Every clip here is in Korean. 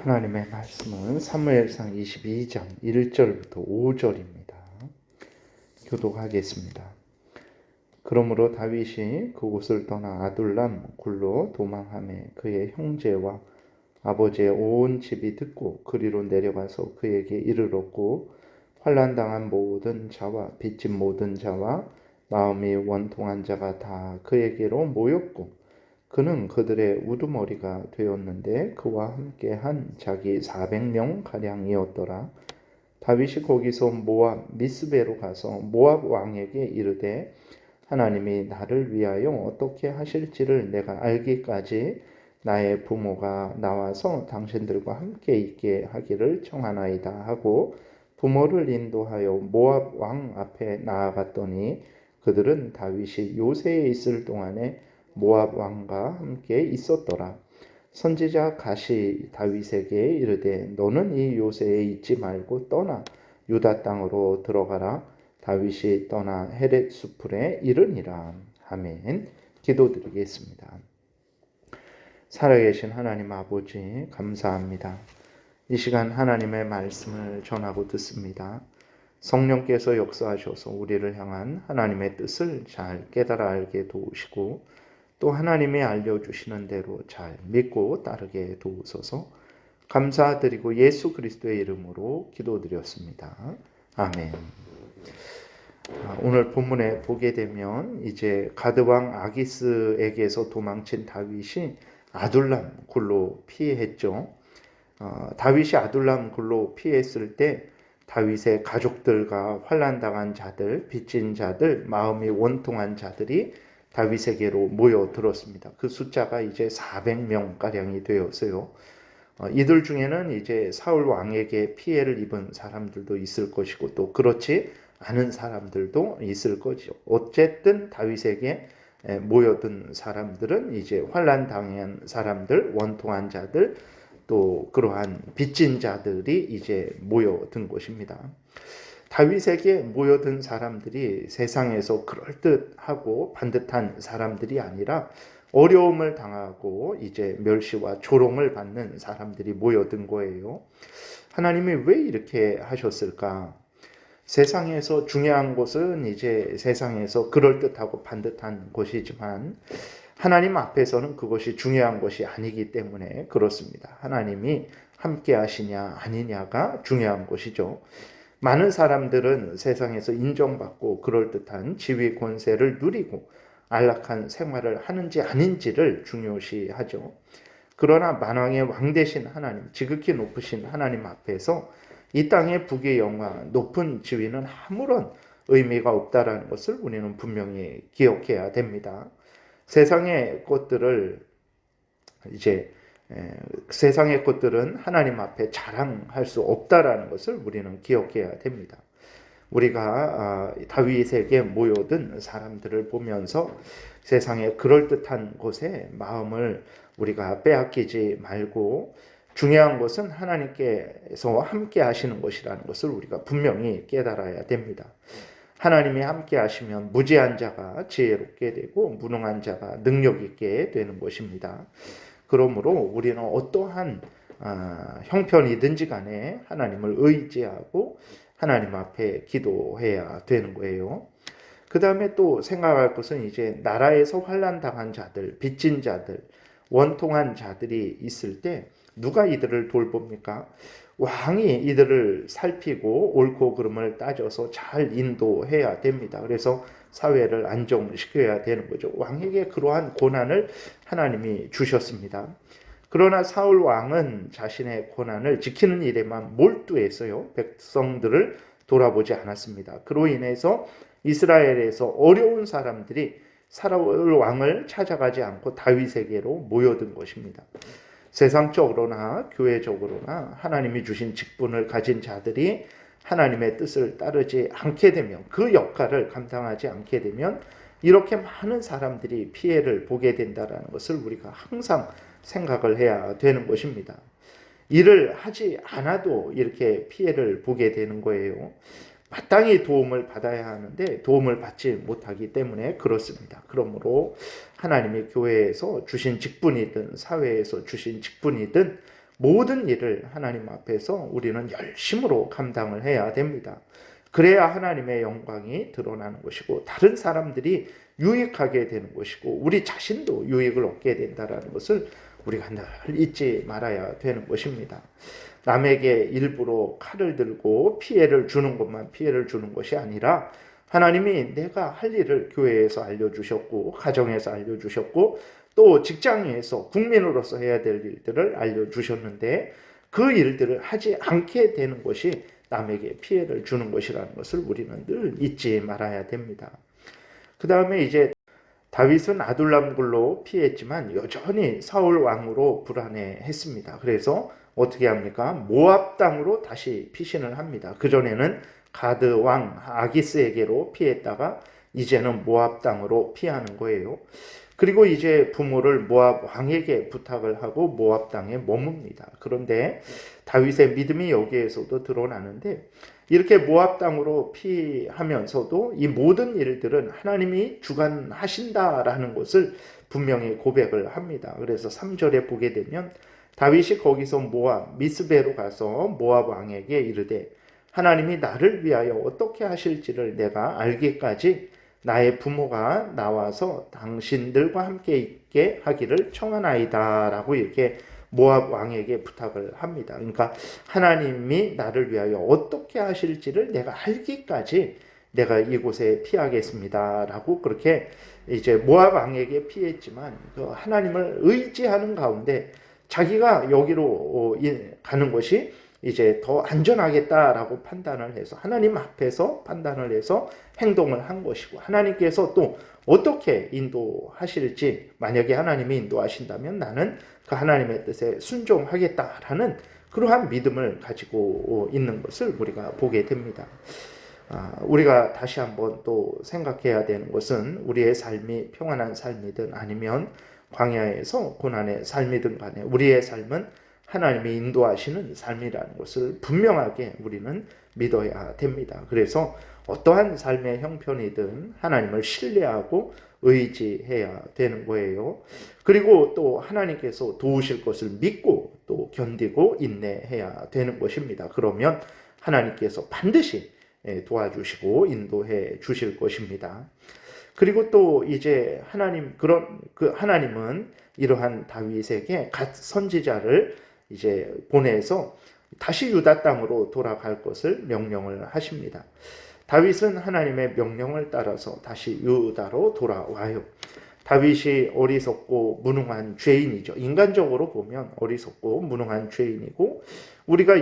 하나님의 말씀은 사무엘상 22장 1절부터 5절입니다. 교독하겠습니다. 그러므로 다윗이 그곳을 떠나 아둘람 굴로 도망하매 그의 형제와 아버지의 온 집이 듣고 그리로 내려가서 그에게 이르렀고, 환난당한 모든 자와 빚진 모든 자와 마음이 원통한 자가 다 그에게로 모였고, 그는 그들의 우두머리가 되었는데 그와 함께한 자기 400명 가량이었더라. 다윗이 거기서 모압 미스베로 가서 모압 왕에게 이르되, 하나님이 나를 위하여 어떻게 하실지를 내가 알기까지 나의 부모가 나와서 당신들과 함께 있게 하기를 청하나이다 하고 부모를 인도하여 모압 왕 앞에 나아갔더니, 그들은 다윗이 요새에 있을 동안에 모압 왕과 함께 있었더라. 선지자 갓이 다윗에게 이르되, 너는 이 요새에 있지 말고 떠나 유다 땅으로 들어가라. 다윗이 떠나 헤렛 수풀에 이르니라. 아멘. 기도드리겠습니다. 살아계신 하나님 아버지, 감사합니다. 이 시간 하나님의 말씀을 전하고 듣습니다. 성령께서 역사하셔서 우리를 향한 하나님의 뜻을 잘 깨달아 알게 도우시고, 또 하나님이 알려주시는 대로 잘 믿고 따르게 도우소서. 감사드리고 예수 그리스도의 이름으로 기도드렸습니다. 아멘. 오늘 본문에 보게 되면 이제 가드왕 아기스에게서 도망친 다윗이 아둘람 굴로 피했죠. 다윗이 아둘람 굴로 피했을 때 다윗의 가족들과 환난당한 자들, 빚진 자들, 마음이 원통한 자들이 다윗에게로 모여들었습니다. 그 숫자가 이제 400명가량이 되었어요. 이들 중에는 이제 사울 왕에게 피해를 입은 사람들도 있을 것이고, 또 그렇지 않은 사람들도 있을 거죠. 어쨌든 다윗에게 모여든 사람들은 이제 환난 당한 사람들, 원통한 자들, 또 그러한 빚진 자들이 이제 모여든 것입니다. 다윗에게 모여든 사람들이 세상에서 그럴듯하고 반듯한 사람들이 아니라 어려움을 당하고 이제 멸시와 조롱을 받는 사람들이 모여든 거예요. 하나님이 왜 이렇게 하셨을까? 세상에서 중요한 것은 이제 세상에서 그럴듯하고 반듯한 것이지만 하나님 앞에서는 그것이 중요한 것이 아니기 때문에 그렇습니다. 하나님이 함께 하시냐 아니냐가 중요한 것이죠. 많은 사람들은 세상에서 인정받고 그럴듯한 지위 권세를 누리고 안락한 생활을 하는지 아닌지를 중요시하죠. 그러나 만왕의 왕 되신 하나님, 지극히 높으신 하나님 앞에서 이 땅의 부귀 영화, 높은 지위는 아무런 의미가 없다라는 것을 우리는 분명히 기억해야 됩니다. 세상의 것들을 세상의 것들은 하나님 앞에 자랑할 수 없다라는 것을 우리는 기억해야 됩니다. 우리가 다윗에게 모여든 사람들을 보면서 세상의 그럴듯한 곳에 마음을 우리가 빼앗기지 말고, 중요한 것은 하나님께서 함께 하시는 것이라는 것을 우리가 분명히 깨달아야 됩니다. 하나님이 함께 하시면 무지한 자가 지혜롭게 되고 무능한 자가 능력 있게 되는 것입니다. 그러므로 우리는 어떠한 형편이든지 간에 하나님을 의지하고 하나님 앞에 기도해야 되는 거예요. 그 다음에 또 생각할 것은 이제 나라에서 환난당한 자들, 빚진 자들, 원통한 자들이 있을 때 누가 이들을 돌봅니까? 왕이 이들을 살피고 옳고 그름을 따져서 잘 인도해야 됩니다. 그래서 사회를 안정시켜야 되는 거죠. 왕에게 그러한 권한을 하나님이 주셨습니다. 그러나 사울 왕은 자신의 권한을 지키는 일에만 몰두했어요. 백성들을 돌아보지 않았습니다. 그로 인해서 이스라엘에서 어려운 사람들이 사울 왕을 찾아가지 않고 다윗에게로 모여든 것입니다. 세상적으로나 교회적으로나 하나님이 주신 직분을 가진 자들이 하나님의 뜻을 따르지 않게 되면, 그 역할을 감당하지 않게 되면 이렇게 많은 사람들이 피해를 보게 된다는 것을 우리가 항상 생각을 해야 되는 것입니다. 일을 하지 않아도 이렇게 피해를 보게 되는 거예요. 마땅히 도움을 받아야 하는데 도움을 받지 못하기 때문에 그렇습니다. 그러므로 하나님이 교회에서 주신 직분이든 사회에서 주신 직분이든 모든 일을 하나님 앞에서 우리는 열심으로 감당을 해야 됩니다. 그래야 하나님의 영광이 드러나는 것이고 다른 사람들이 유익하게 되는 것이고 우리 자신도 유익을 얻게 된다는 것을 우리가 늘 잊지 말아야 되는 것입니다. 남에게 일부러 칼을 들고 피해를 주는 것만 피해를 주는 것이 아니라 하나님이 내가 할 일을 교회에서 알려주셨고 가정에서 알려주셨고 또 직장에서 국민으로서 해야 될 일들을 알려주셨는데 그 일들을 하지 않게 되는 것이 남에게 피해를 주는 것이라는 것을 우리는 늘 잊지 말아야 됩니다. 그 다음에 이제 다윗은 아둘람굴로 피했지만 여전히 사울 왕으로 불안해했습니다. 그래서 어떻게 합니까? 모압 땅으로 다시 피신을 합니다. 그전에는 가드 왕 아기스에게로 피했다가 이제는 모압 땅으로 피하는 거예요. 그리고 이제 부모를 모압 왕에게 부탁을 하고 모압 땅에 머뭅니다. 그런데 다윗의 믿음이 여기에서도 드러나는데 이렇게 모압 땅으로 피하면서도 이 모든 일들은 하나님이 주관하신다라는 것을 분명히 고백을 합니다. 그래서 3절에 보게 되면 다윗이 거기서 모압 미스베로 가서 모압 왕에게 이르되 하나님이 나를 위하여 어떻게 하실지를 내가 알기까지 나의 부모가 나와서 당신들과 함께 있게 하기를 청하나이다 라고 이렇게 모압 왕에게 부탁을 합니다. 그러니까 하나님이 나를 위하여 어떻게 하실지를 내가 알기까지 내가 이곳에 피하겠습니다 라고 그렇게 이제 모압 왕에게 피했지만 그 하나님을 의지하는 가운데 자기가 여기로 가는 것이 이제 더 안전하겠다라고 판단을 해서 하나님 앞에서 판단을 해서 행동을 한 것이고 하나님께서 또 어떻게 인도하실지 만약에 하나님이 인도하신다면 나는 그 하나님의 뜻에 순종하겠다라는 그러한 믿음을 가지고 있는 것을 우리가 보게 됩니다. 우리가 다시 한번 또 생각해야 되는 것은 우리의 삶이 평안한 삶이든 아니면 광야에서 고난의 삶이든 간에 우리의 삶은 하나님이 인도하시는 삶이라는 것을 분명하게 우리는 믿어야 됩니다. 그래서 어떠한 삶의 형편이든 하나님을 신뢰하고 의지해야 되는 거예요. 그리고 또 하나님께서 도우실 것을 믿고 또 견디고 인내해야 되는 것입니다. 그러면 하나님께서 반드시 도와주시고 인도해 주실 것입니다. 그리고 또 이제 하나님은 이러한 다윗에게 갓 선지자를 이제 보내서 다시 유다 땅으로 돌아갈 것을 명령을 하십니다. 다윗은 하나님의 명령을 따라서 다시 유다로 돌아와요. 다윗이 어리석고 무능한 죄인이죠. 인간적으로 보면 어리석고 무능한 죄인이고 우리가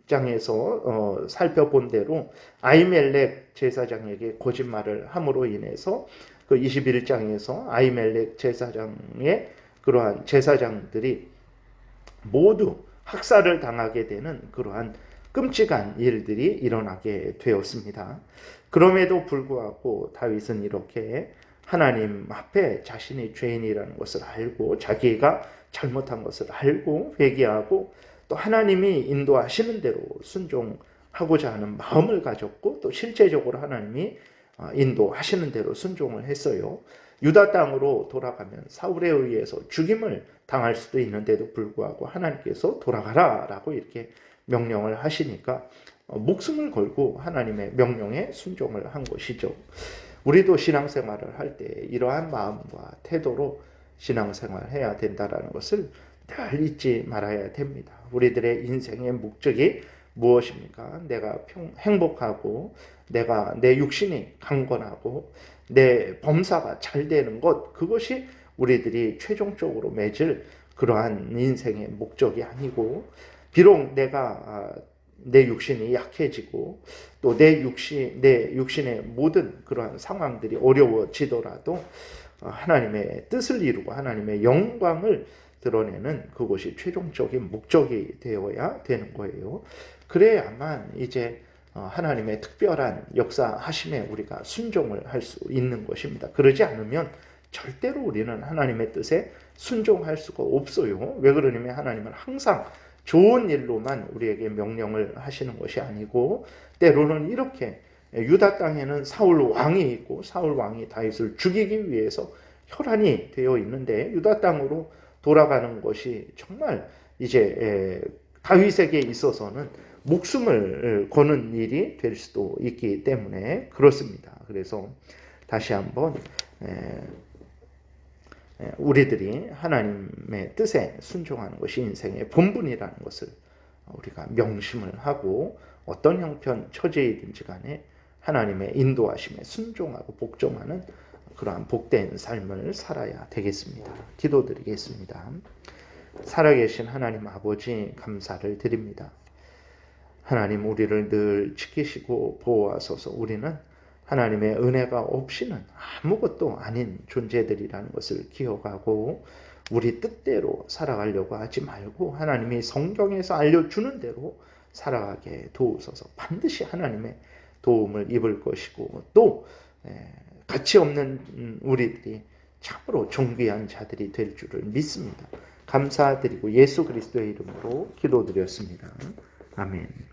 20장에서 살펴본 대로 아히멜렉 제사장에게 거짓말을 함으로 인해서 그 21장에서 아히멜렉 제사장의 그러한 제사장들이 모두 학살을 당하게 되는 그러한 끔찍한 일들이 일어나게 되었습니다. 그럼에도 불구하고 다윗은 이렇게 하나님 앞에 자신이 죄인이라는 것을 알고 자기가 잘못한 것을 알고 회개하고 또 하나님이 인도하시는 대로 순종하고자 하는 마음을 가졌고 또 실제적으로 하나님이 인도하시는 대로 순종을 했어요. 유다 땅으로 돌아가면 사울에 의해서 죽임을 당할 수도 있는데도 불구하고 하나님께서 돌아가라 라고 이렇게 명령을 하시니까 목숨을 걸고 하나님의 명령에 순종을 한 것이죠. 우리도 신앙생활을 할 때 이러한 마음과 태도로 신앙생활을 해야 된다는 것을 늘 잊지 말아야 됩니다. 우리들의 인생의 목적이 무엇입니까? 내가 행복하고 내 육신이 강건하고 내 범사가 잘 되는 것, 그것이 우리들이 최종적으로 맺을 그러한 인생의 목적이 아니고 비록 내 육신이 약해지고 또 내 육신의 모든 그러한 상황들이 어려워지더라도 하나님의 뜻을 이루고 하나님의 영광을 드러내는 그것이 최종적인 목적이 되어야 되는 거예요. 그래야만 이제 하나님의 특별한 역사하심에 우리가 순종을 할 수 있는 것입니다. 그러지 않으면 절대로 우리는 하나님의 뜻에 순종할 수가 없어요. 왜 그러냐면 하나님은 항상 좋은 일로만 우리에게 명령을 하시는 것이 아니고 때로는 이렇게 유다 땅에는 사울 왕이 있고 사울 왕이 다윗을 죽이기 위해서 혈안이 되어 있는데 유다 땅으로 돌아가는 것이 정말 이제 다윗에게 있어서는 목숨을 거는 일이 될 수도 있기 때문에 그렇습니다. 그래서 다시 한번 우리들이 하나님의 뜻에 순종하는 것이 인생의 본분이라는 것을 우리가 명심을 하고 어떤 형편 처지이든지 간에 하나님의 인도하심에 순종하고 복종하는 그러한 복된 삶을 살아야 되겠습니다. 기도드리겠습니다. 살아계신 하나님 아버지 감사를 드립니다. 하나님 우리를 늘 지키시고 보호하소서. 우리는 하나님의 은혜가 없이는 아무것도 아닌 존재들이라는 것을 기억하고 우리 뜻대로 살아가려고 하지 말고 하나님이 성경에서 알려주는 대로 살아가게 도우소서. 반드시 하나님의 도움을 입을 것이고 또 가치 없는 우리들이 참으로 존귀한 자들이 될 줄을 믿습니다. 감사드리고 예수 그리스도의 이름으로 기도드렸습니다. 아멘.